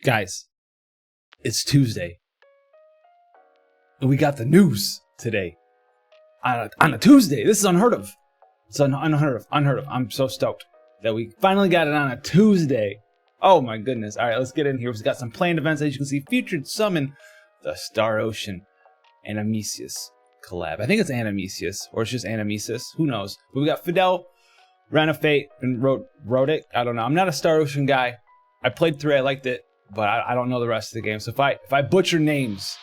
Guys, it's Tuesday, and we got the news today on a Tuesday. This is unheard of. It's unheard of. I'm so stoked that we finally got it on a Tuesday. Oh my goodness. All right, let's get in here. We've got some planned events. As you can see, featured summon the Star Ocean Animesius collab. I think it's Animesius, or it's just Animesius. Who knows? But we got Fidel, ran a Fate, and wrote it. I don't know. I'm not a Star Ocean guy. I played 3. I liked it, but I don't know the rest of the game. So if I butcher names,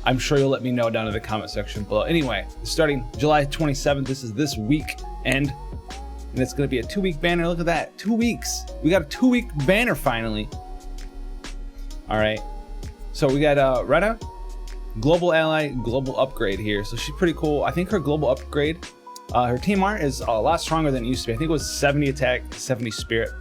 I'm sure you'll let me know down in the comment section below. Anyway, starting July 27th, this is this week, and it's going to be a 2-week banner. Look at that, 2 weeks. We got a 2-week banner finally. All right, so we got Rena, global ally, global upgrade here. So she's pretty cool. I think her global upgrade, her team art is a lot stronger than it used to be. I think it was 70 attack, 70 spirit.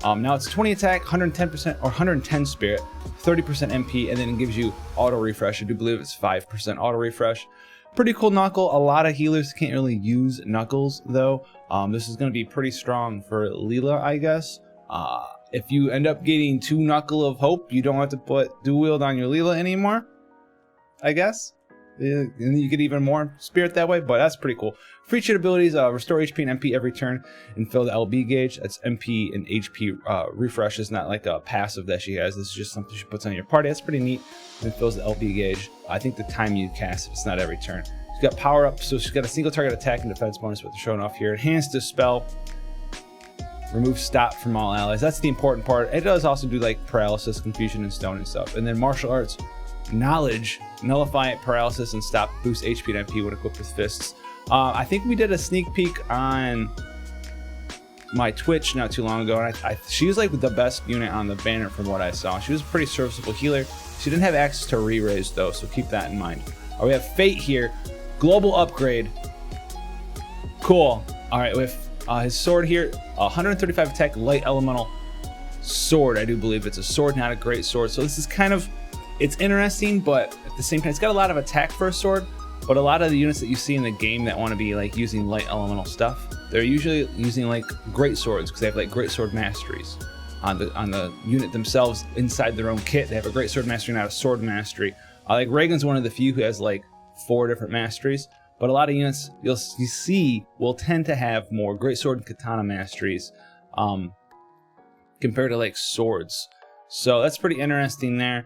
Now it's 20 attack, 110% or 110 spirit, 30% MP, and then it gives you auto refresh. I do believe it's 5% auto refresh. Pretty cool knuckle. A lot of healers can't really use knuckles though. This is going to be pretty strong for Leela, I guess. If you end up getting 2 Knuckle of Hope, you don't have to put dual wield on your Leela anymore, I guess. And you get even more spirit that way, but that's pretty cool. Featured abilities, restore HP and MP every turn and fill the LB gauge. That's MP and HP refresh. Is not like a passive that she has. This is just something she puts on your party. That's pretty neat. And fills the LB gauge. I think the time you cast, it's not every turn. She's got power up, so she's got a single target attack and defense bonus, what they're showing off here. Enhanced Dispel. Remove stop from all allies. That's the important part. It does also do like paralysis, confusion, and stone and stuff. And then martial arts. Knowledge, nullify paralysis and stop, boost HP and MP when equipped with fists. I think we did a sneak peek on my Twitch not too long ago, and she was like the best unit on the banner from what I saw. She was a pretty serviceable healer. She didn't have access to re-raise though, so keep that in mind. We have Fate here, global upgrade. Cool. All right, with his sword here, 135 attack, light elemental sword. I do believe it's a sword, not a great sword. So this is kind of, it's interesting, but at the same time, it's got a lot of attack for a sword, but a lot of the units that you see in the game that want to be like using light elemental stuff, they're usually using like great swords because they have like great sword masteries on the unit themselves inside their own kit. They have a great sword mastery, not a sword mastery. Like Reagan's one of the few who has like 4 different masteries, but a lot of units you see will tend to have more great sword and katana masteries compared to like swords. So that's pretty interesting there.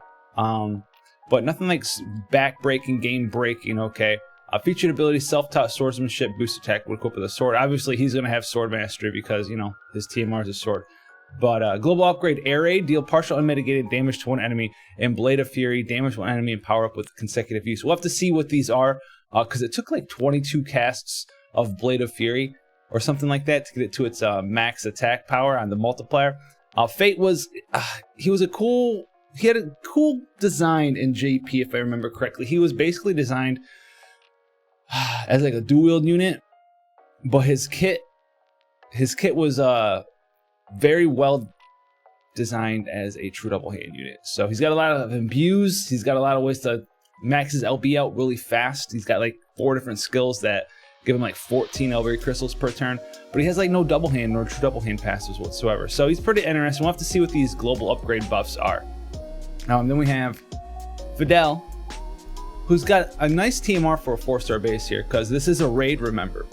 But nothing like back-breaking, game-breaking, okay. Featured ability, self-taught swordsmanship, boost attack when equipped with a sword. Obviously, he's going to have sword mastery because, you know, his TMR is a sword. But global upgrade, air raid, deal partial unmitigated damage to one enemy, and blade of fury, damage one enemy and power up with consecutive use. We'll have to see what these are, because it took like 22 casts of blade of fury or something like that to get it to its max attack power on the multiplier. Fate was, he had a cool design in JP, if I remember correctly. He was basically designed as like a dual wield unit, but his kit was very well designed as a true double hand unit. So he's got a lot of imbues. He's got a lot of ways to max his LB out really fast. He's got like 4 different skills that give him like 14 LB crystals per turn, but he has like no double hand nor true double hand passives whatsoever. So he's pretty interesting. We'll have to see what these global upgrade buffs are. Now, and then we have Fidel, who's got a nice TMR for a 4-star base here, because this is a raid, remember.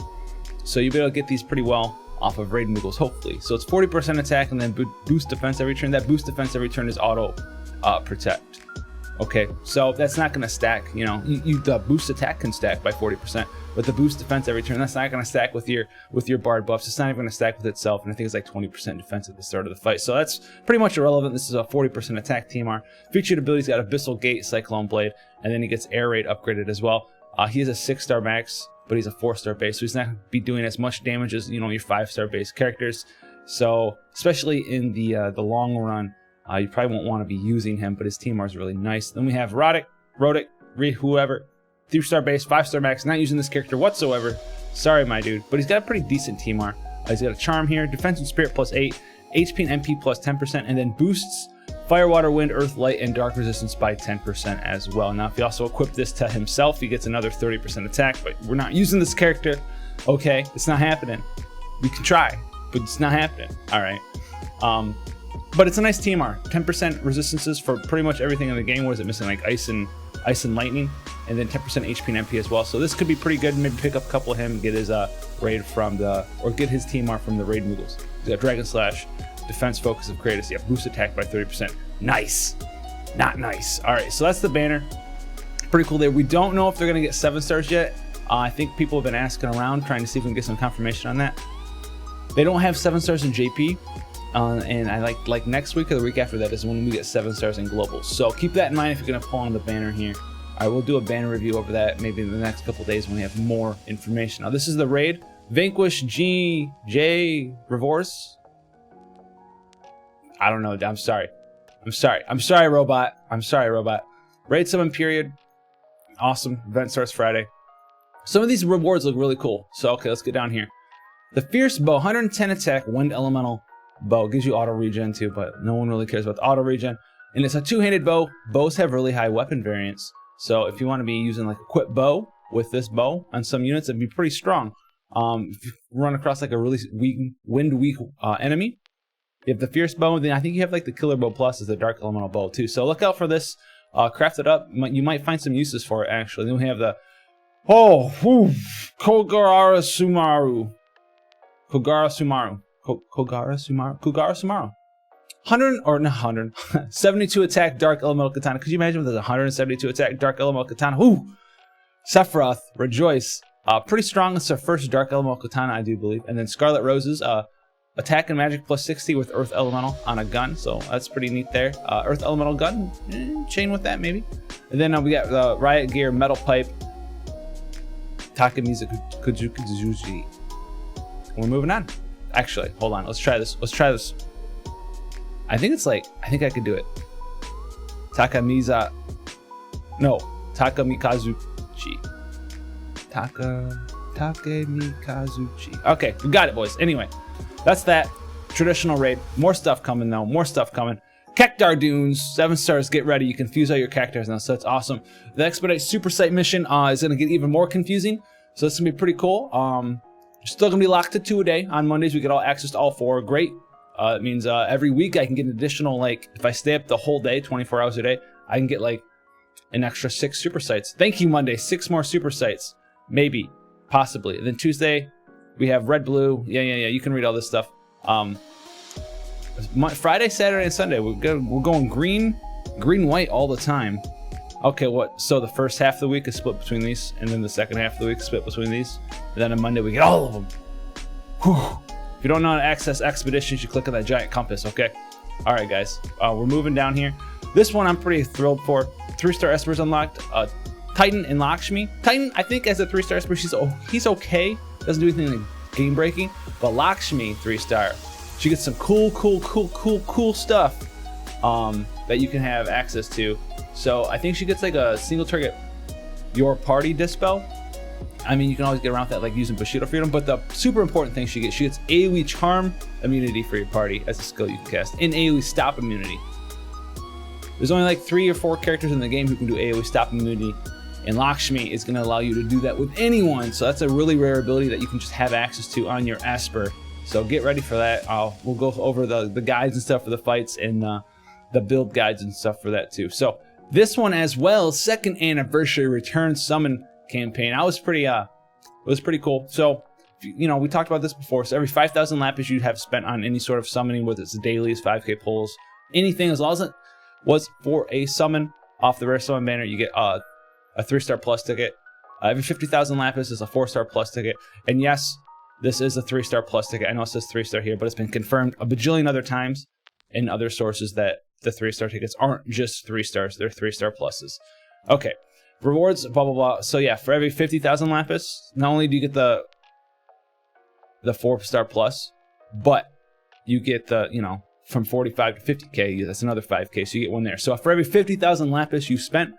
So you'll be able to get these pretty well off of raid moogles, hopefully. So it's 40% attack and then boost defense every turn. That boost defense every turn is auto protect. Okay, so that's not going to stack. You know, the boost attack can stack by 40%, but the boost defense every turn, that's not going to stack with your bard buffs. It's not even going to stack with itself, and I think it's like 20% defense at the start of the fight. So that's pretty much irrelevant. This is a 40% attack TMR. Featured abilities got Abyssal Gate, Cyclone Blade, and then he gets Air Raid upgraded as well. He has a 6-star max, but he's a 4-star base, so he's not going to be doing as much damage as, you know, your 5-star base characters. So especially in the long run, you probably won't want to be using him, but his TMR is really nice. Then we have Rodic, whoever, 3-star base, 5-star max, not using this character whatsoever. Sorry, my dude, but he's got a pretty decent TMR. He's got a charm here, defense and spirit plus 8, HP and MP plus 10%, and then boosts fire, water, wind, earth, light, and dark resistance by 10% as well. Now, if you also equip this to himself, he gets another 30% attack, but we're not using this character. Okay, it's not happening. We can try, but it's not happening. All right. But it's a nice TMR. 10% resistances for pretty much everything in the game. What is it missing? Like ice and lightning, and then 10% HP and MP as well. So this could be pretty good. Maybe pick up a couple of him, get his raid from or get his TMR from the raid Moogles. You got Dragon Slash, defense, focus of Kratos. You have boost attack by 30%. Nice. Not nice. All right, so that's the banner. Pretty cool there. We don't know if they're gonna get 7 stars yet. I think people have been asking around, trying to see if we can get some confirmation on that. They don't have 7 stars in JP, and I like next week or the week after that is when we get 7 stars in global. So keep that in mind if you're gonna pull on the banner here. All right, we'll do a banner review over that maybe in the next couple days when we have more information. Now this is the raid. Vanquish J Revorce. I don't know. I'm sorry, robot. I'm sorry, robot. Raid summon period. Awesome. Event starts Friday. Some of these rewards look really cool. So, okay, let's get down here. The Fierce Bow, 110 attack, Wind Elemental Bow. Gives you auto regen too, but no one really cares about the auto regen. And it's a two-handed bow. Bows have really high weapon variance. So if you want to be using like a equipped bow with this bow on some units, it'd be pretty strong. If you run across like a really wind-weak enemy, you have the Fierce Bow, then I think you have like the Killer Bow Plus is the Dark Elemental Bow too. So look out for this. Craft it up. You might find some uses for it actually. Then we have the Kogara Sumaru. 72 attack Dark Elemental Katana. Could you imagine if there's 172 attack Dark Elemental Katana? Ooh! Sephiroth, rejoice. Pretty strong. It's our first Dark Elemental Katana, I do believe. And then Scarlet Roses, attack and magic plus 60 with Earth Elemental on a gun. So that's pretty neat there. Earth Elemental gun, chain with that maybe. And then we got the Riot Gear Metal Pipe. Takamiza Kujukuzuji. We're moving on. Actually, hold on. Let's try this. I think I could do it. Takamikazuchi. Takemikazuchi. Okay, we got it, boys. Anyway, that's that. Traditional raid. More stuff coming, though. More stuff coming. Cactar Dunes, 7 stars. Get ready. You can fuse all your cactars now, so that's awesome. The Expedite Super Site mission is going to get even more confusing, so it's going to be pretty cool. Still going to be locked to 2 a day. On Mondays, we get all access to all 4. Great. It means every week I can get an additional, like, if I stay up the whole day, 24 hours a day, I can get, like, an extra 6 super sites. Thank you, Monday. 6 more super sites. Maybe. Possibly. And then Tuesday, we have red, blue. Yeah. You can read all this stuff. Friday, Saturday, and Sunday, we're going green, white all the time. Okay, what? So the first half of the week is split between these, and then the second half of the week is split between these. And then on Monday, we get all of them. Whew. If you don't know how to access expeditions, you click on that giant compass, okay? All right, guys. We're moving down here. This one I'm pretty thrilled for. 3-star Esper's unlocked. Titan and Lakshmi. Titan, I think as a 3-star Esper, he's okay. Doesn't do anything like game breaking. But Lakshmi, 3-star. She gets some cool stuff that you can have access to. So I think she gets like a single target your party dispel. I mean, you can always get around that like using Bushido Freedom, but the super important thing she gets AoE Charm immunity for your party as a skill you can cast, and AoE Stop immunity. There's only like 3 or 4 characters in the game who can do AoE Stop immunity, and Lakshmi is going to allow you to do that with anyone. So that's a really rare ability that you can just have access to on your Esper. So get ready for that. We'll go over the guides and stuff for the fights and the build guides and stuff for that too. So this one as well, 2nd anniversary return summon campaign. It was pretty cool. So you know, we talked about this before. So every 5,000 lapis you have spent on any sort of summoning, whether it's dailies, 5k pulls, anything, as long as it was for a summon off the rare summon banner, you get a 3-star plus ticket. Every 50,000 lapis is a 4-star plus ticket. And yes, this is a 3-star plus ticket. I know it says 3-star here, but it's been confirmed a bajillion other times in other sources that the 3-star tickets aren't just 3 stars, they're 3-star pluses. Okay, rewards, blah, blah, blah. So yeah, for every 50,000 lapis, not only do you get the 4-star plus, but you get the, you know, from 45 to 50k, that's another 5k, so you get one there. So for every 50,000 lapis you spent,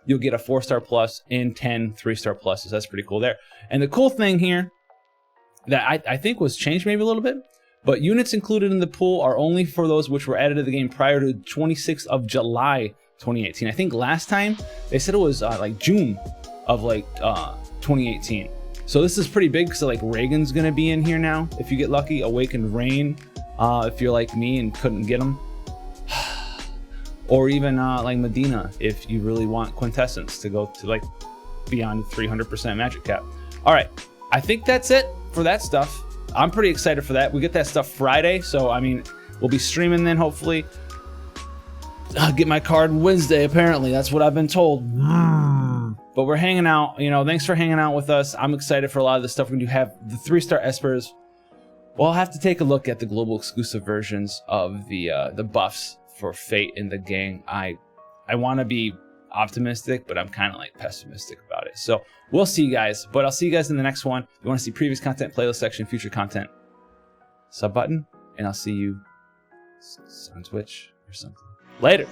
you'll get a 4-star plus and 10 3-star pluses. That's pretty cool there. And the cool thing here that I think was changed maybe a little bit, but units included in the pool are only for those which were added to the game prior to 26th of July 2018. I think last time they said it was like June of like 2018. So this is pretty big. So like Reagan's gonna be in here now if you get lucky. Awakened Rain, if you're like me and couldn't get them. or even like Medina if you really want Quintessence to go to like beyond 300% magic cap. All right, I think that's it for that stuff. I'm pretty excited for that. We get that stuff Friday, so I mean, we'll be streaming then hopefully. I'll get my card Wednesday, apparently. That's what I've been told. But we're hanging out, you know, thanks for hanging out with us. I'm excited for a lot of the stuff. When you have the 3-star espers, well, I'll have to take a look at the global exclusive versions of the buffs for Fate in the gang. I want to be optimistic, but I'm kind of like pessimistic about it. So we'll see you guys, but I'll see you guys in the next one. If you want to see previous content, playlist section, future content, sub button, and I'll see you on Twitch or something. Later.